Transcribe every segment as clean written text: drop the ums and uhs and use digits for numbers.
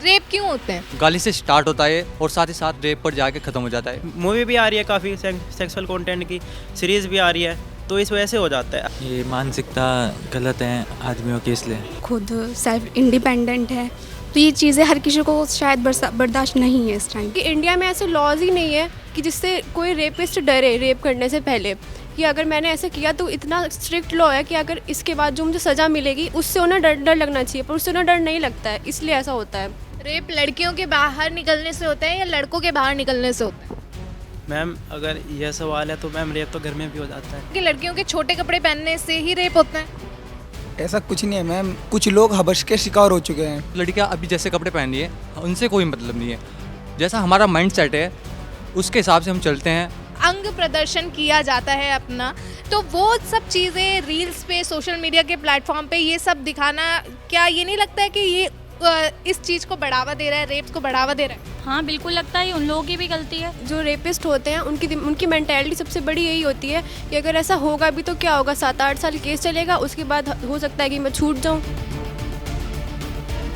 Rape क्यों होते हैं? गाली से स्टार्ट होता है और साथ ही साथ रेप पर जाके ख़त्म हो जाता है। मूवी भी आ रही है काफ़ी सेक्सुअल कंटेंट की, सीरीज़ भी आ रही है, तो इस वजह से हो जाता है। ये मानसिकता गलत है आदमियों की, इसलिए खुद सेल्फ इंडिपेंडेंट है, तो ये चीज़ें हर किसी को शायद बर्दाश्त नहीं है इस टाइम। कि इंडिया में ऐसे लॉज ही नहीं है कि जिससे कोई रेपिस्ट डरे रेप करने से पहले, कि अगर मैंने ऐसे किया तो इतना स्ट्रिक्ट लॉ है कि अगर इसके बाद जो मुझे सज़ा मिलेगी उससे उन्हें डर लगना चाहिए, पर उससे उन्हें डर नहीं लगता है, इसलिए ऐसा होता है। रेप लड़कियों के बाहर निकलने से होता है या लड़कों के बाहर निकलने से होता है? मैम अगर यह सवाल है तो मैम रेप तो घर में भी हो जाता है। कि लड़कियों के छोटे कपड़े पहनने से ही रेप होता है? ऐसा कुछ नहीं है मैम, कुछ लोग हबश के शिकार हो चुके हैं। लड़कियां अभी जैसे कपड़े पहन रही है उनसे कोई मतलब नहीं है। जैसा हमारा माइंड सेट है उसके हिसाब से हम चलते हैं। अंग प्रदर्शन किया जाता है अपना, तो वो सब चीज़ें रील्स पे, सोशल मीडिया के प्लेटफॉर्म पे ये सब दिखाना, क्या ये नहीं लगता है कि ये इस चीज़ को बढ़ावा दे रहा है, रेप्स को बढ़ावा दे रहा है? हाँ बिल्कुल लगता है, उन लोगों की भी गलती है। जो रेपिस्ट होते हैं उनकी मेंटेलिटी सबसे बड़ी यही होती है कि अगर ऐसा होगा भी तो क्या होगा, 7-8 साल केस चलेगा, उसके बाद हो सकता है कि मैं छूट जाऊँ।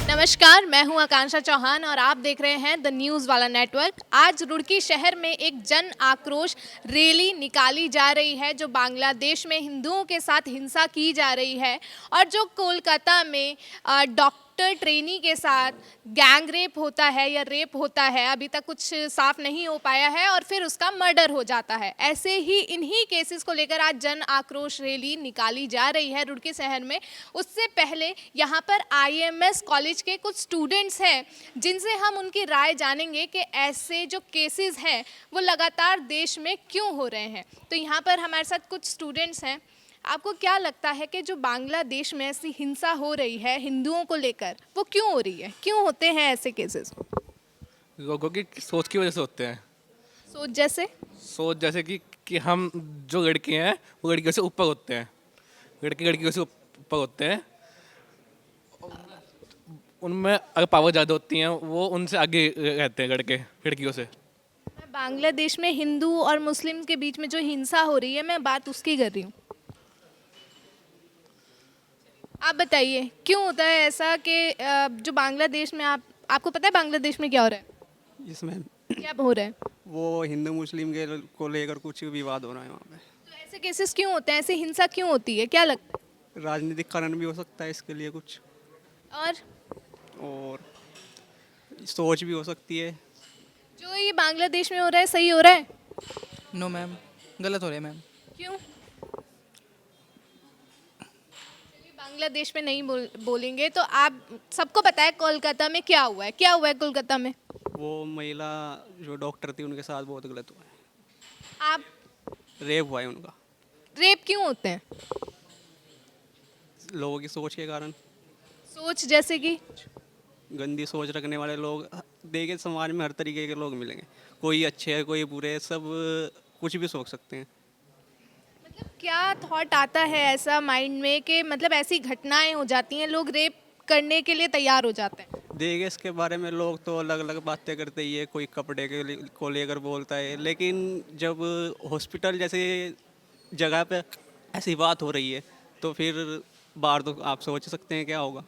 नमस्कार, मैं हूं आकांक्षा चौहान और आप देख रहे हैं द न्यूज़ वाला नेटवर्क। आज रुड़की शहर में एक जन आक्रोश रैली निकाली जा रही है जो बांग्लादेश में हिंदुओं के साथ हिंसा की जा रही है और जो कोलकाता में डॉक्टर ट्रेनी के साथ गैंग रेप होता है या रेप होता है, अभी तक कुछ साफ नहीं हो पाया है, और फिर उसका मर्डर हो जाता है। ऐसे ही इन्हीं केसेस को लेकर आज जन आक्रोश रैली निकाली जा रही है रुड़की शहर में। उससे पहले यहाँ पर आईएमएस कॉलेज के कुछ स्टूडेंट्स हैं जिनसे हम उनकी राय जानेंगे कि ऐसे जो केसेस हैं वो लगातार देश में क्यों हो रहे हैं। तो यहाँ पर हमारे साथ कुछ स्टूडेंट्स हैं। आपको क्या लगता है कि जो बांग्लादेश में ऐसी हिंसा हो रही है हिंदुओं को लेकर, वो क्यों हो रही है? क्यों होते हैं ऐसे केसेस? लोगों की सोच की वजह से होते हैं। सोच जैसे कि हम जो लड़के हैं वो लड़कियों से ऊपर होते हैं, लड़के लड़कियों से ऊपर होते हैं, उनमें अगर पावर ज़्यादा होती हैं वो उनसे आगे रहते हैं लड़के लड़कियों से। बांग्लादेश में हिंदू और मुस्लिम के बीच में जो हिंसा हो रही है, मैं बात उसकी कर रही हूँ। आप बताइए क्यों होता है ऐसा कि जो बांग्लादेश में आपको पता है बांग्लादेश में क्या हो रहा है? इसमें क्या हो रहा है? वो हिंदू मुस्लिम के को लेकर कुछ विवाद हो रहा है वहाँ पे। तो ऐसे केसेस क्यों होते हैं? ऐसे हिंसा क्यों होती है? क्या लगता है? राजनीतिक कारण भी हो सकता है इसके लिए कुछ, और सोच भी हो सकती है। जो ये बांग्लादेश में हो रहा है सही हो रहा है? नो मैम, गलत हो रहा है मैम। क्यों? बांग्लादेश में नहीं बोलेंगे तो आप सबको पता है कोलकाता में क्या हुआ है। क्या हुआ है कोलकाता में? वो महिला जो डॉक्टर थी उनके साथ बहुत गलत हुआ है। आप रेप हुआ है उनका। रेप क्यों होते हैं? लोगों की सोच के कारण। सोच जैसे कि गंदी सोच रखने वाले लोग देखे समाज में हर तरीके के लोग मिलेंगे, कोई अच्छे है कोई बुरे, सब कुछ भी सोच सकते हैं। मतलब क्या थॉट आता है ऐसा माइंड में कि मतलब ऐसी घटनाएं हो जाती हैं, लोग रेप करने के लिए तैयार हो जाते हैं? देखे इसके बारे में लोग तो अलग अलग बातें करते ही है, कोई कपड़े के को लेकर बोलता है, लेकिन जब हॉस्पिटल जैसे जगह पे ऐसी बात हो रही है तो फिर बाहर तो आप सोच सकते हैं क्या होगा।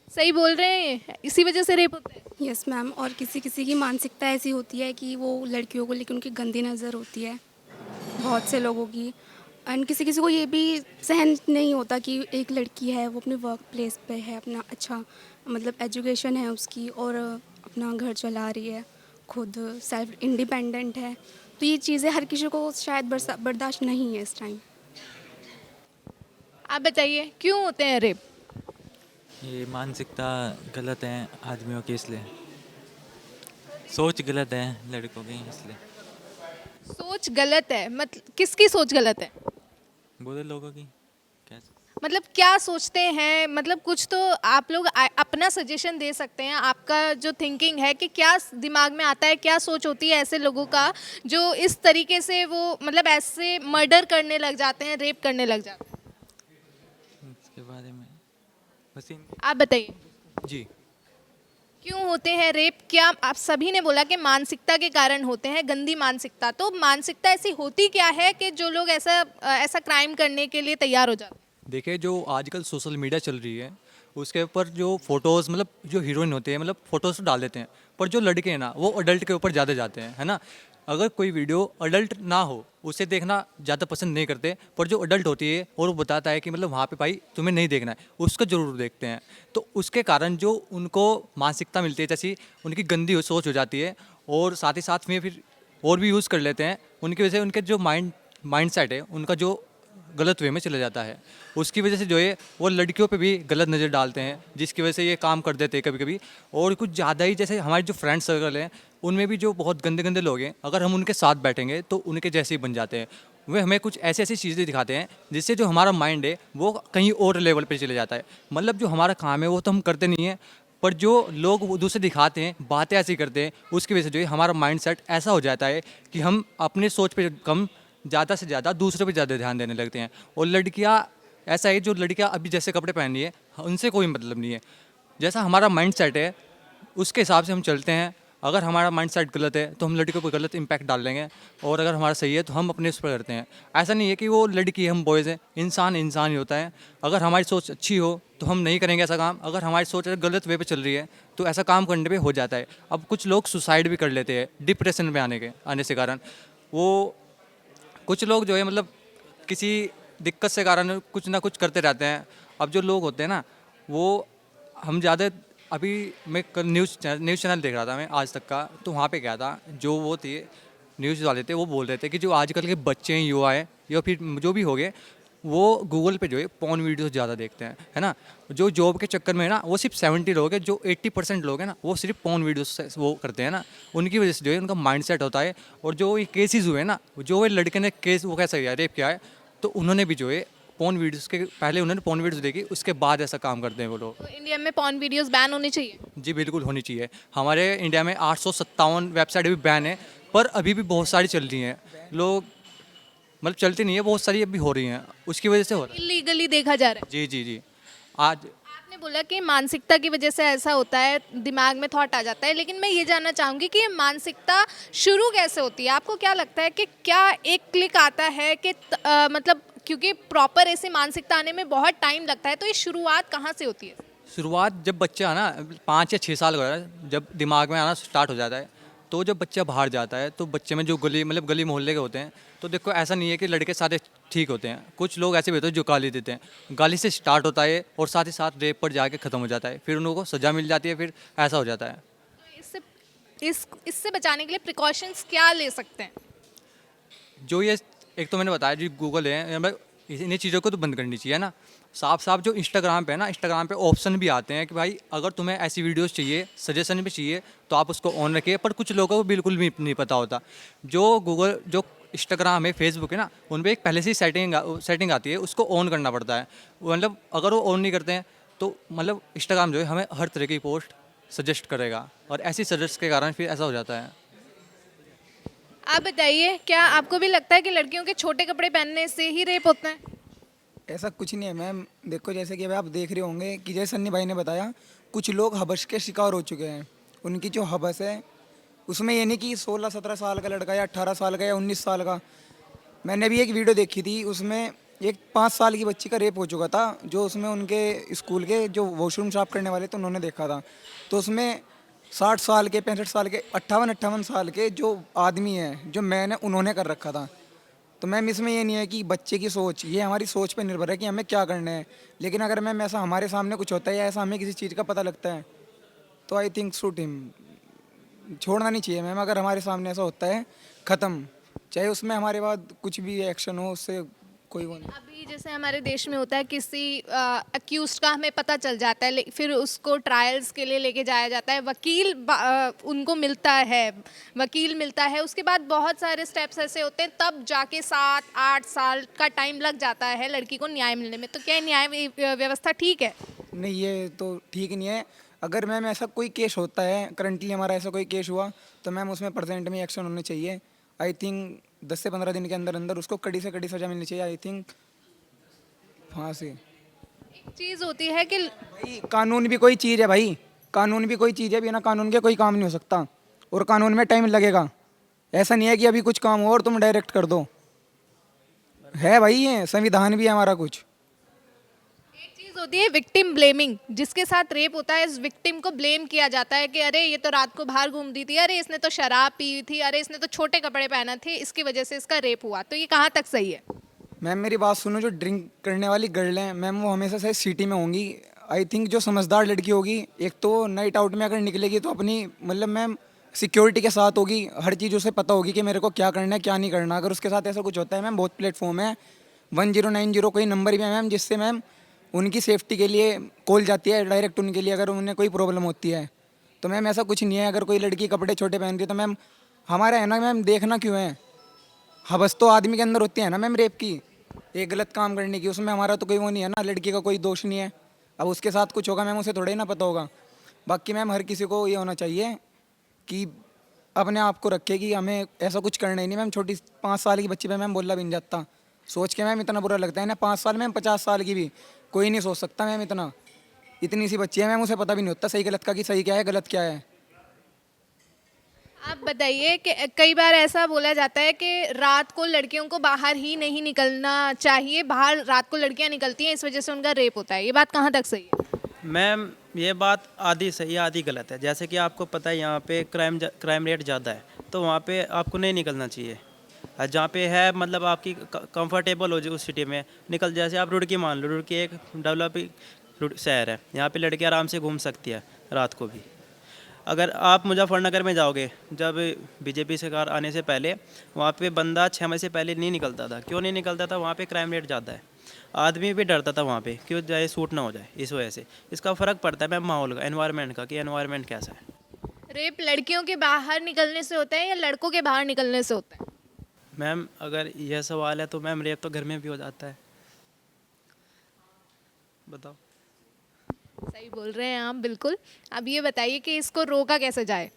सही बोल रहे हैं, इसी वजह से रेप होता है। यस मैम, और किसी किसी की मानसिकता ऐसी होती है कि वो लड़कियों को लेकर उनकी गंदी नज़र होती है बहुत से लोगों की, एंड किसी किसी को ये भी सहन नहीं होता कि एक लड़की है, वो अपने वर्क प्लेस पे है, अपना अच्छा मतलब एजुकेशन है उसकी और अपना घर चला रही है, खुद सेल्फ इंडिपेंडेंट है, तो ये चीज़ें हर किसी को शायद बर्दाश्त नहीं है इस टाइम। आप बताइए क्यों होते हैं रेप? ये मानसिकता गलत है आदमियों की, इसलिए सोच गलत है लड़कों की, इसलिए। सोच गलत है मतलब किसकी सोच गलत है? बुरे लोगों की। कैसे? मतलब क्या सोचते हैं? मतलब कुछ तो आप लोग अपना सजेशन दे सकते हैं। आपका जो थिंकिंग है कि क्या दिमाग में आता है, क्या सोच होती है ऐसे लोगों का जो इस तरीके से वो मतलब ऐसे मर्डर करने लग जाते हैं, रेप करने लग जाते हैं? इसके बारे में आप बताइए जी, क्यों होते हैं रेप? क्या आप सभी ने बोला कि मानसिकता के कारण होते हैं, गंदी मानसिकता, तो मानसिकता ऐसी होती क्या है कि जो लोग ऐसा क्राइम करने के लिए तैयार हो जाते हैं? देखिए जो आजकल सोशल मीडिया चल रही है उसके ऊपर जो फ़ोटोज़ मतलब जो हीरोइन होती है मतलब फ़ोटोज़ तो डाल देते हैं, पर जो लड़के हैं ना वो अडल्ट के ऊपर ज़्यादा जाते हैं, है ना। अगर कोई वीडियो अडल्ट ना हो उसे देखना ज़्यादा पसंद नहीं करते, पर जो अडल्ट होती है और वो बताता है कि मतलब वहाँ पे भाई तुम्हें नहीं देखना है, उसको ज़रूर देखते हैं। तो उसके कारण जो उनको मानसिकता मिलती है जैसी उनकी गंदी सोच हो जाती है, और साथ ही साथ में फिर और भी यूज़ कर लेते हैं, उनकी वजह से उनके जो माइंड सेट है उनका जो गलत वे में चला जाता है। उसकी वजह से जो है वो लड़कियों पे भी गलत नज़र डालते हैं, जिसकी वजह से ये काम कर देते हैं कभी कभी। और कुछ ज़्यादा ही जैसे हमारे जो फ्रेंड सर्कल हैं उनमें भी जो बहुत गंदे गंदे लोग हैं, अगर हम उनके साथ बैठेंगे तो उनके जैसे ही बन जाते हैं। वे हमें कुछ ऐसी ऐसी चीज़ें दिखाते हैं जिससे जो हमारा माइंड है वो कहीं और लेवल पे चले जाता है। मतलब जो हमारा काम है वो तो हम करते नहीं हैं, पर जो लोग वो दूसरे दिखाते हैं, बातें ऐसी करते हैं, उसकी वजह से जो है हमारा माइंड सेट ऐसा हो जाता है कि हम अपने सोच पे कम, ज़्यादा से ज़्यादा दूसरों पे ज़्यादा ध्यान देने लगते हैं। और लड़कियाँ ऐसा है, जो लड़कियाँ अभी जैसे कपड़े पहन रही है उनसे कोई मतलब नहीं है। जैसा हमारा माइंड सेट है उसके हिसाब से हम चलते हैं। अगर हमारा माइंड सेट गलत है तो हम लड़कियों पर गलत इम्पैक्ट डाल देंगे, और अगर हमारा सही है तो हम अपने उस पर करते हैं। ऐसा नहीं है कि वो लड़की है हम बॉयज़ हैं, इंसान इंसान ही होता है। अगर हमारी सोच अच्छी हो तो हम नहीं करेंगे ऐसा काम, अगर हमारी सोच अगर गलत वे पे चल रही है तो ऐसा काम करने पे हो जाता है। अब कुछ लोग सुसाइड भी कर लेते हैं डिप्रेशन में आने से कारण। वो कुछ लोग जो है मतलब किसी दिक्कत से कारण कुछ ना कुछ करते रहते हैं। अब जो लोग होते हैं ना वो, हम ज़्यादा, अभी मैं कल न्यूज़ चैनल देख रहा था मैं आज तक का, तो वहाँ पे क्या था, जो वो थे न्यूज़ वाले थे वो बोल रहे थे कि जो आजकल के बच्चे हैं, युवा है या फिर जो भी हो गए, वो गूगल पे जो है पॉर्न वीडियोस ज़्यादा देखते हैं, है ना। जो जॉब के चक्कर में है ना वो सिर्फ 70 लोग हैं, जो 80% लोग हैं ना वो सिर्फ पॉर्न वीडियोस वो करते हैं ना। उनकी वजह से जो है उनका माइंड सेट होता है। और जो ये केसेस हुए ना, जो वो लड़के ने केस वो कैसा किया, रेप किया है, तो उन्होंने भी जो है पॉर्न वीडियोस के पहले उन्होंने पॉर्न वीडियोस देखी, उसके बाद ऐसा काम करते हैं वो लोग। तो इंडिया में पॉर्न वीडियोस बैन होनी चाहिए। जी बिल्कुल होनी चाहिए। हमारे इंडिया में 857 वेबसाइट भी बैन है, पर अभी भी बहुत सारी चल रही हैं। लोग मतलब चलती नहीं है, बहुत सारी अभी हो रही हैं, उसकी वजह से हो रहा इलीगली देखा जा रहा है। है। जी। आज आपने बोला कि मानसिकता की वजह से ऐसा होता है, दिमाग में थॉट आ जाता है, लेकिन मैं ये जानना चाहूँगी कि ये मानसिकता शुरू कैसे होती है? आपको क्या लगता है कि क्या एक क्लिक आता है कि मतलब, क्योंकि प्रॉपर ऐसी मानसिकता आने में बहुत टाइम लगता है, तो ये शुरुआत कहाँ से होती है? शुरुआत जब बच्चा है ना 5 या 6 साल का है, जब दिमाग में आना स्टार्ट हो जाता है, तो जब बच्चा बाहर जाता है तो बच्चे में जो गली मोहल्ले के होते हैं, तो देखो ऐसा नहीं है कि लड़के सारे ठीक होते हैं। कुछ लोग ऐसे भी होते हैं जो गाली देते हैं। गाली से स्टार्ट होता है और साथ ही साथ रेप पर जाके ख़त्म हो जाता है, फिर उन लोगों को सज़ा मिल जाती है, फिर ऐसा हो जाता है। तो इससे बचाने के लिए प्रिकॉशंस क्या ले सकते हैं? जो ये एक तो मैंने बताया जो गूगल है, मतलब इन्हीं चीज़ों को तो बंद करनी चाहिए ना। साफ जो इंस्टाग्राम पे है ना, इंस्टाग्राम पे ऑप्शन भी आते हैं कि भाई अगर तुम्हें ऐसी वीडियोस चाहिए, सजेशन भी चाहिए, तो आप उसको ऑन रखिए। पर कुछ लोगों को बिल्कुल भी नहीं पता होता। जो इंस्टाग्राम है, फेसबुक है ना, उन पर एक पहले से ही सेटिंग आती है, उसको ऑन करना पड़ता है। मतलब अगर वो ऑन नहीं करते हैं तो मतलब इंस्टाग्राम जो है हमें हर तरह की पोस्ट सजेस्ट करेगा, और ऐसी सजेस्ट के कारण फिर ऐसा हो जाता है। आप बताइए, क्या आपको भी लगता है कि लड़कियों के छोटे कपड़े पहनने से ही रेप होता है? ऐसा कुछ नहीं है मैम। देखो जैसे कि अभी आप देख रहे होंगे कि जैसे सन्नी भाई ने बताया, कुछ लोग हवस के शिकार हो चुके हैं। उनकी जो हवस है उसमें ये नहीं कि 16-17 साल का लड़का या 18 साल का या 19 साल का। मैंने भी एक वीडियो देखी थी, उसमें एक 5 साल की बच्ची का रेप हो चुका था, जो उसमें उनके स्कूल के जो वॉशरूम साफ करने वाले थे उन्होंने देखा था। तो उसमें 60 साल के, 65 साल के, 58 साल के जो आदमी हैं, जो मैन है, उन्होंने कर रखा था। तो मैम इसमें ये नहीं है कि बच्चे की सोच, ये हमारी सोच पे निर्भर है कि हमें क्या करना है। लेकिन अगर मैम ऐसा हमारे सामने कुछ होता है या ऐसा हमें किसी चीज़ का पता लगता है, तो आई थिंक शूट हिम, छोड़ना नहीं चाहिए मैम। अगर हमारे सामने ऐसा होता है, ख़त्म, चाहे उसमें हमारे बाद कुछ भी एक्शन हो, उससे कोई वो नहीं। अभी जैसे हमारे देश में होता है, किसी अक्यूज का हमें पता चल जाता है, फिर उसको ट्रायल्स के लिए लेके जाया जाता है, उनको मिलता है, वकील मिलता है, उसके बाद बहुत सारे स्टेप्स ऐसे होते हैं, तब जाके 7-8 साल का टाइम लग जाता है लड़की को न्याय मिलने में। तो क्या न्याय व्यवस्था ठीक है? नहीं, ये तो ठीक नहीं है। अगर मैम ऐसा कोई केस होता है, करंटली हमारा ऐसा कोई केस हुआ, तो मैम उसमें प्रेजेंट में एक्शन होने चाहिए। आई थिंक 10 से 15 दिन के अंदर अंदर उसको कड़ी से कड़ी सज़ा मिलनी चाहिए। आई थिंक फांसी। एक चीज़ होती है कि भाई कानून भी कोई चीज़ है, भाई कानून भी कोई चीज़ है, बिना कानून के कोई काम नहीं हो सकता, और कानून में टाइम लगेगा। ऐसा नहीं है कि अभी कुछ काम हो और तुम डायरेक्ट कर दो, है भाई, ये संविधान भी है हमारा कुछ। एक चीज़ होती है विक्टिम ब्लेमिंग, जिसके साथ रेप होता है इस विक्टिम को ब्लेम किया जाता है कि अरे ये तो रात को बाहर घूमती थी, अरे इसने तो शराब पी थी, अरे इसने तो छोटे कपड़े पहना थे, इसकी वजह से इसका रेप हुआ। तो ये कहाँ तक सही है? मैम मेरी बात सुनो, जो ड्रिंक करने वाली गर्ल हैं मैम वो हमेशा से सिटी में होंगी। आई थिंक जो समझदार लड़की होगी, एक तो नाइट आउट में अगर निकलेगी तो अपनी मतलब मैम सिक्योरिटी के साथ होगी, हर चीज़ उसे पता होगी कि मेरे को क्या करना है क्या नहीं करना। अगर उसके साथ ऐसा कुछ होता है मैम, बहुत प्लेटफॉर्म है, 1090 कोई नंबर भी है मैम, जिससे मैम उनकी सेफ्टी के लिए कॉल जाती है डायरेक्ट उनके लिए, अगर उन्हें कोई प्रॉब्लम होती है तो मैम ऐसा कुछ नहीं है। अगर कोई लड़की कपड़े छोटे पहनती है तो मैम हमारा है ना मैम, देखना क्यों है, हवस तो आदमी के अंदर होती है ना मैम रेप की, एक गलत काम करने की, उसमें हमारा तो कोई वो नहीं है ना, लड़की का कोई दोष नहीं है। अब उसके साथ कुछ होगा मैम उसे थोड़ा ही ना पता होगा। बाकी मैम हर किसी को ये होना चाहिए कि अपने आप को रखे कि हमें ऐसा कुछ करना ही नहीं। मैम छोटी 5 साल की बच्ची पे मैम बोला भी नहीं जाता, सोच के मैम इतना बुरा लगता है ना। 5 साल मैम 50 साल की भी कोई नहीं सोच सकता मैम इतना, इतनी सी बच्ची है मैम, उसे पता भी नहीं होता सही गलत का कि सही क्या है गलत क्या है। आप बताइए कि कई बार ऐसा बोला जाता है कि रात को लड़कियों को बाहर ही नहीं निकलना चाहिए, बाहर रात को लड़कियां निकलती हैं इस वजह से उनका रेप होता है, ये बात कहाँ तक सही है? मैम ये बात आधी सही है आधी गलत है। जैसे कि आपको पता है यहाँ पे क्राइम रेट ज़्यादा है, तो वहाँ पे आपको नहीं निकलना चाहिए। और जहाँ पे है मतलब आपकी कंफर्टेबल हो जाए उस सिटी में निकल, जैसे आप रुड़की मान लो, रुड़की एक डेवलपिंग शहर है, यहाँ पे लड़की आराम से घूम सकती है रात को भी। अगर आप मुजफ्फरनगर में जाओगे, जब बीजेपी सरकार आने से पहले वहाँ पे बंदा 6 महीने से पहले नहीं निकलता था। क्यों नहीं निकलता था? वहाँ पे क्राइम रेट ज़्यादा है, आदमी भी डरता था वहाँ पे, क्यों जाए सूट ना हो जाए, इस वजह से। इसका फ़र्क पड़ता है मैम माहौल का, एनवायरनमेंट का, कि एनवायरनमेंट कैसा है। रेप लड़कियों के बाहर निकलने से होता है या लड़कों के बाहर निकलने से होता है? मैम अगर यह सवाल है तो मैम रेप तो घर में भी हो जाता है, बताओ। सही बोल रहे हैं आप बिल्कुल। अब ये बताइए कि इसको रोका कैसे जाए?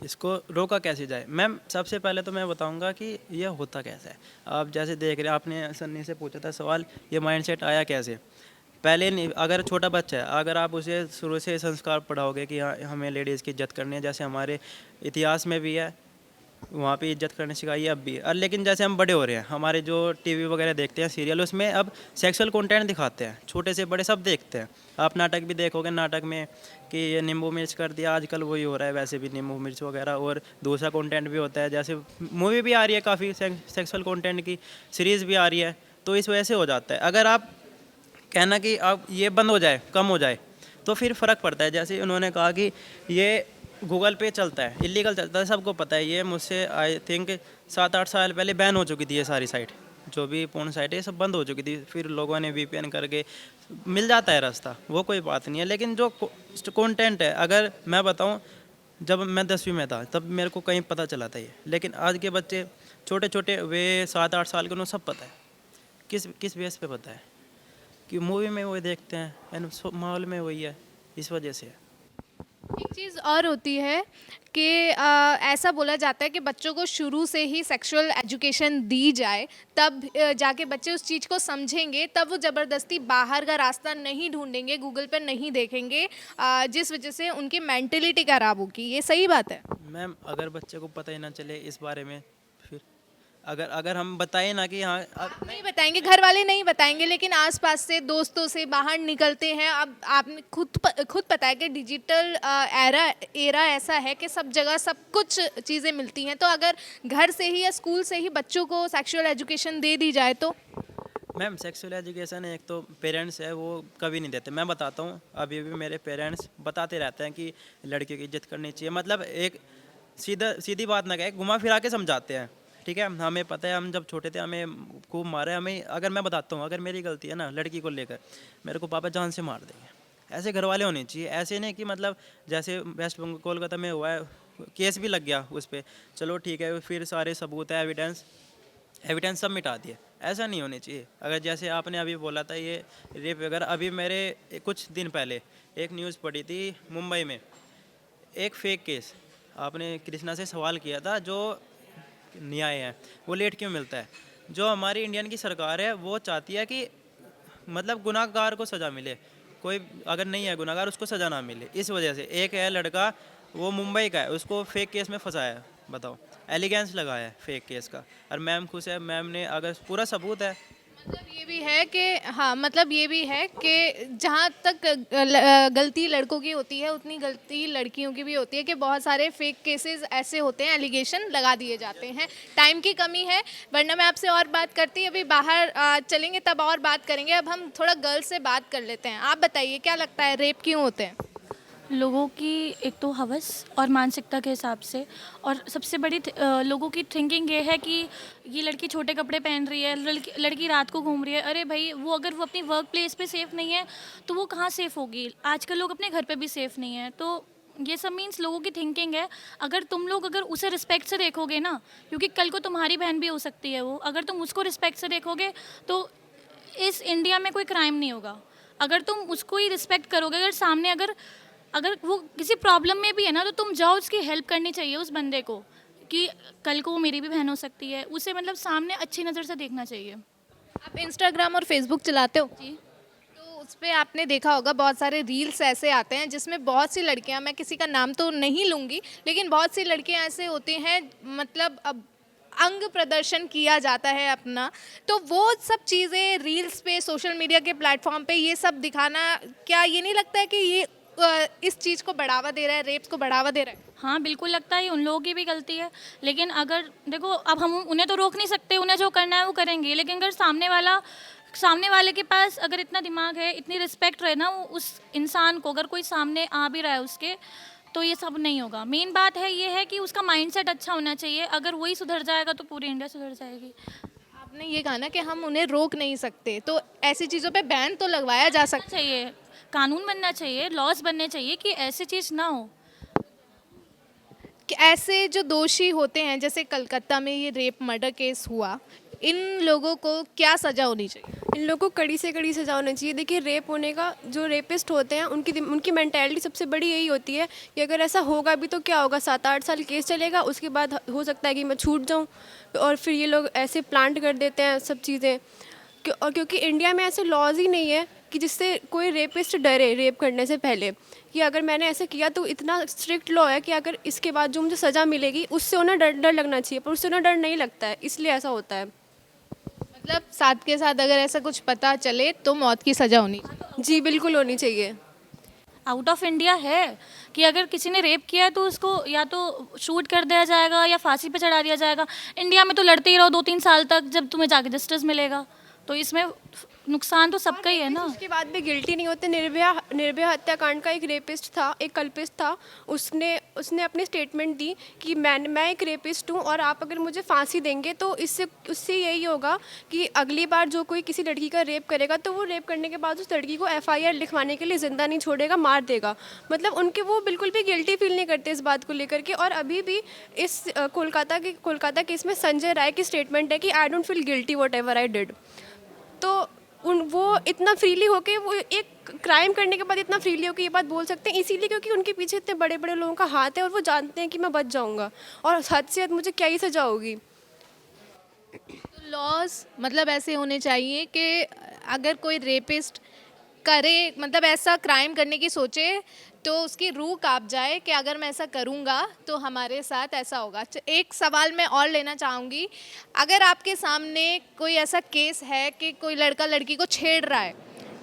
इसको रोका कैसे जाए? मैम सबसे पहले तो मैं बताऊंगा कि यह होता कैसा है। आप जैसे देख रहे हैं, आपने सन्नी से पूछा था सवाल, ये माइंडसेट आया कैसे। पहले नहीं, अगर छोटा बच्चा है, अगर आप उसे शुरू से संस्कार पढ़ाओगे कि हाँ हमें लेडीज़ की इज्जत करनी है, जैसे हमारे इतिहास में भी है, वहाँ पे इज्जत करनी सिखाई अब भी है। लेकिन जैसे हम बड़े हो रहे हैं, हमारे जो टीवी वगैरह देखते हैं सीरियल, उसमें अब सेक्सुअल कंटेंट दिखाते हैं, छोटे से बड़े सब देखते हैं। आप नाटक भी देखोगे, नाटक में कि ये नींबू मिर्च कर दिया, आजकल वही हो रहा है, वैसे भी नींबू मिर्च वगैरह, और दूसरा कंटेंट भी होता है। जैसे मूवी भी आ रही है काफ़ी सेक्सुअल कंटेंट की, सीरीज़ भी आ रही है, तो इस वजह से हो जाता है। अगर आप कहना कि आप ये बंद हो जाए, कम हो जाए, तो फिर फ़र्क पड़ता है। जैसे उन्होंने कहा कि ये गूगल पे चलता है, इलीगल चलता है, सबको पता है। ये मुझसे आई थिंक 7-8 साल पहले बैन हो चुकी थी ये सारी साइट, जो भी पोर्न साइट है सब बंद हो चुकी थी। फिर लोगों ने VPN करके मिल जाता है रास्ता, वो कोई बात नहीं है। लेकिन जो कंटेंट है, अगर मैं बताऊं, जब मैं 10वीं में था तब मेरे को कहीं पता चला था ये, लेकिन आज के बच्चे छोटे छोटे, वे 7-8 साल के, उन्हें सब पता है। किस बेस पे पता है? कि मूवी में वही देखते हैं, माहौल में वही है, इस वजह से है। एक चीज़ और होती है कि ऐसा बोला जाता है कि बच्चों को शुरू से ही सेक्सुअल एजुकेशन दी जाए, तब जाके बच्चे उस चीज़ को समझेंगे, तब वो ज़बरदस्ती बाहर का रास्ता नहीं ढूंढेंगे, गूगल पर नहीं देखेंगे, जिस वजह से उनकी मेंटलिटी खराब होगी। ये सही बात है? मैम अगर बच्चे को पता ही ना चले इस बारे में, फिर अगर हम बताएं ना कि हाँ नहीं बताएंगे, घर वाले नहीं बताएंगे, लेकिन आसपास से दोस्तों से बाहर निकलते हैं। अब आपने खुद पता है कि डिजिटल एरा ऐसा है कि सब जगह सब कुछ चीज़ें मिलती हैं, तो अगर घर से ही या स्कूल से ही बच्चों को सेक्सुअल एजुकेशन दे दी जाए तो? मैम सेक्सुअल एजुकेशन एक तो पेरेंट्स है वो कभी नहीं देते। मैं बताता हूँ, अभी भी मेरे पेरेंट्स बताते रहते हैं कि लड़कियों की इज्जत करनी चाहिए। मतलब एक सीधी बात ना कहे, घुमा फिरा के समझाते हैं, ठीक है। हमें पता है, हम जब छोटे थे हमें खूब मारे। हमें, अगर मैं बताता हूँ, अगर मेरी गलती है ना लड़की को लेकर, मेरे को पापा जान से मार देंगे। ऐसे घर वाले होने चाहिए, ऐसे नहीं कि मतलब जैसे वेस्ट बंगाल कोलकाता में हुआ है, केस भी लग गया उस पर, चलो ठीक है, फिर सारे सबूत है, एविडेंस सब मिटा दिए। ऐसा नहीं होनी चाहिए। अगर जैसे आपने अभी बोला था ये रेप वगैरह, अभी मेरे कुछ दिन पहले एक न्यूज़ पढ़ी थी, मुंबई में एक फेक केस। आपने कृष्णा से सवाल किया था, जो न्याय है वो लेट क्यों मिलता है? जो हमारी इंडियन की सरकार है वो चाहती है कि मतलब गुनाहगार को सज़ा मिले, कोई अगर नहीं है गुनाहगार उसको सज़ा ना मिले। इस वजह से एक है लड़का, वो मुंबई का है, उसको फेक केस में फंसाया, बताओ, एलिगेंस लगाया है फेक केस का, और मैम खुश है। मैम ने, अगर पूरा सबूत है, मतलब ये भी है कि हाँ, मतलब ये भी है कि जहाँ तक गलती लड़कों की होती है उतनी गलती लड़कियों की भी होती है कि बहुत सारे फेक केसेस ऐसे होते हैं, एलिगेशन लगा दिए जाते हैं। टाइम की कमी है, वरना मैं आपसे और बात करती, अभी बाहर चलेंगे तब और बात करेंगे। अब हम थोड़ा गर्ल्स से बात कर लेते हैं। आप बताइए क्या लगता है रेप क्यों होते हैं? लोगों की एक तो हवस और मानसिकता के हिसाब से, और सबसे बड़ी लोगों की थिंकिंग ये है कि ये लड़की छोटे कपड़े पहन रही है, लड़की रात को घूम रही है। अरे भाई, वो अगर वो अपनी वर्क प्लेस पे सेफ़ नहीं है तो वो कहाँ सेफ़ होगी? आजकल लोग अपने घर पे भी सेफ़ नहीं है। तो ये सब मीन्स लोगों की थिंकिंग है। अगर तुम लोग अगर उसे रिस्पेक्ट से देखोगे ना, क्योंकि कल को तुम्हारी बहन भी हो सकती है वो, अगर तुम उसको रिस्पेक्ट से देखोगे तो इस इंडिया में कोई क्राइम नहीं होगा। अगर तुम उसको ही रिस्पेक्ट करोगे, अगर सामने अगर अगर वो किसी प्रॉब्लम में भी है ना, तो तुम जाओ, उसकी हेल्प करनी चाहिए उस बंदे को, कि कल को वो मेरी भी बहन हो सकती है। उसे मतलब सामने अच्छी नज़र से देखना चाहिए। आप इंस्टाग्राम और फेसबुक चलाते हो? जी। तो उस पे आपने देखा होगा बहुत सारे रील्स ऐसे आते हैं जिसमें बहुत सी लड़कियां, मैं किसी का नाम तो नहीं लूँगी, लेकिन बहुत सी लड़कियां ऐसे होती हैं, मतलब अब अंग प्रदर्शन किया जाता है अपना। तो वो सब चीज़ें रील्स पे, सोशल मीडिया के प्लेटफॉर्म पे ये सब दिखाना, क्या ये नहीं लगता है कि ये इस चीज़ को बढ़ावा दे रहा है, रेप्स को बढ़ावा दे रहा है? हाँ, बिल्कुल लगता है उन लोगों की भी गलती है। लेकिन अगर देखो, अब हम उन्हें तो रोक नहीं सकते, उन्हें जो करना है वो करेंगे। लेकिन अगर सामने वाले के पास अगर इतना दिमाग है, इतनी रिस्पेक्ट रहे ना, वो उस इंसान को, अगर कोई सामने आ भी रहा है उसके, तो ये सब नहीं होगा। मेन बात है ये है कि उसका माइंडसेट अच्छा होना चाहिए। अगर वही सुधर जाएगा तो पूरी इंडिया सुधर जाएगी। आपने ये कहा ना कि हम उन्हें रोक नहीं सकते, तो ऐसी चीज़ों पे बैन तो लगवाया जा सकता चाहिए, कानून बनना चाहिए, लॉज बनने चाहिए कि ऐसी चीज़ ना हो। कि ऐसे जो दोषी होते हैं, जैसे कलकत्ता में ये रेप मर्डर केस हुआ, इन लोगों को क्या सज़ा होनी चाहिए? इन लोगों को कड़ी से कड़ी सजा होना चाहिए। देखिए, रेप होने का, जो रेपिस्ट होते हैं उनकी मेंटालिटी सबसे बड़ी यही होती है कि अगर ऐसा होगा भी तो क्या होगा, 7-8 साल केस चलेगा, उसके बाद हो सकता है कि मैं छूट जाऊं। और फिर ये लोग ऐसे प्लांट कर देते हैं सब चीज़ें। और क्योंकि इंडिया में ऐसे लॉज ही नहीं है कि जिससे कोई रेपिस्ट डरे रेप करने से पहले, कि अगर मैंने ऐसे किया तो इतना स्ट्रिक्ट लॉ है कि अगर इसके बाद जो मुझे सज़ा मिलेगी उससे उन्हें डर लगना चाहिए, पर उससे उन्हें डर नहीं लगता है, इसलिए ऐसा होता है। मतलब साथ के साथ अगर ऐसा कुछ पता चले तो मौत की सज़ा होनी चाहिए? जी बिल्कुल होनी चाहिए। आउट ऑफ इंडिया है कि अगर किसी ने रेप किया है तो उसको या तो शूट कर दिया जाएगा या फांसी पे चढ़ा दिया जाएगा। इंडिया में तो लड़ते ही रहो 2-3 साल तक, जब तुम्हें जाके जस्टिस मिलेगा। तो इसमें नुकसान तो सबका ही है ना। उसके बाद भी गिल्टी नहीं होते। निर्भया हत्याकांड का एक रेपिस्ट था, एक कल्पित था, उसने अपनी स्टेटमेंट दी कि मैं एक रेपिस्ट हूँ और आप अगर मुझे फांसी देंगे तो उससे यही होगा कि अगली बार जो कोई किसी लड़की का रेप करेगा तो वो रेप करने के बाद उस लड़की को FIR लिखवाने के लिए ज़िंदा नहीं छोड़ेगा, मार देगा। मतलब उनके वो बिल्कुल भी गिल्टी फील नहीं करते इस बात को लेकर के। और अभी भी इस कोलकाता केस में संजय राय की स्टेटमेंट है कि I don't feel guilty what ever I did. तो वो इतना फ्रीली होके, वो एक क्राइम करने के बाद इतना फ्रीली होके ये बात बोल सकते हैं, इसीलिए क्योंकि उनके पीछे इतने बड़े बड़े लोगों का हाथ है और वो जानते हैं कि मैं बच जाऊंगा और हद से हद मुझे क्या ही सजा होगी। तो लॉज मतलब ऐसे होने चाहिए कि अगर कोई रेपिस्ट करे, मतलब ऐसा क्राइम करने की सोचे, तो उसकी रूह कांप जाए कि अगर मैं ऐसा करूँगा तो हमारे साथ ऐसा होगा। एक सवाल मैं और लेना चाहूँगी, अगर आपके सामने कोई ऐसा केस है कि कोई लड़का लड़की को छेड़ रहा है,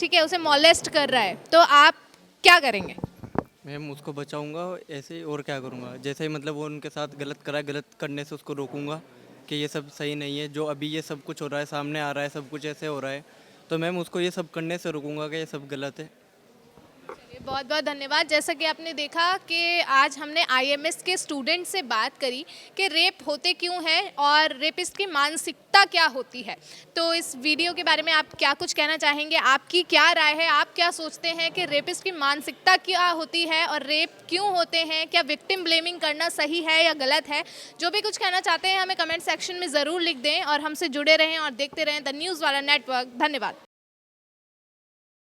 ठीक है, उसे मॉलेस्ट कर रहा है, तो आप क्या करेंगे? मैम उसको बचाऊंगा ऐसे, और क्या करूंगा। जैसे मतलब वो उनके साथ गलत करा है, गलत करने से उसको रोकूंगा कि ये सब सही नहीं है, जो अभी ये सब कुछ हो रहा है, सामने आ रहा है, सब कुछ ऐसे हो रहा है, तो मैम उसको ये सब करने से रोकूंगा कि ये सब गलत है। बहुत बहुत धन्यवाद। जैसा कि आपने देखा कि आज हमने IMS के स्टूडेंट से बात करी कि रेप होते क्यों हैं और रेपिस्ट की मानसिकता क्या होती है। तो इस वीडियो के बारे में आप क्या कुछ कहना चाहेंगे? आपकी क्या राय है? आप क्या सोचते हैं कि रेपिस्ट की मानसिकता क्या होती है और रेप क्यों होते हैं? क्या विक्टिम ब्लेमिंग करना सही है या गलत है? जो भी कुछ कहना चाहते हैं हमें कमेंट सेक्शन में ज़रूर लिख दें और हमसे जुड़े रहें और देखते रहें द न्यूज़ वाला नेटवर्क। धन्यवाद।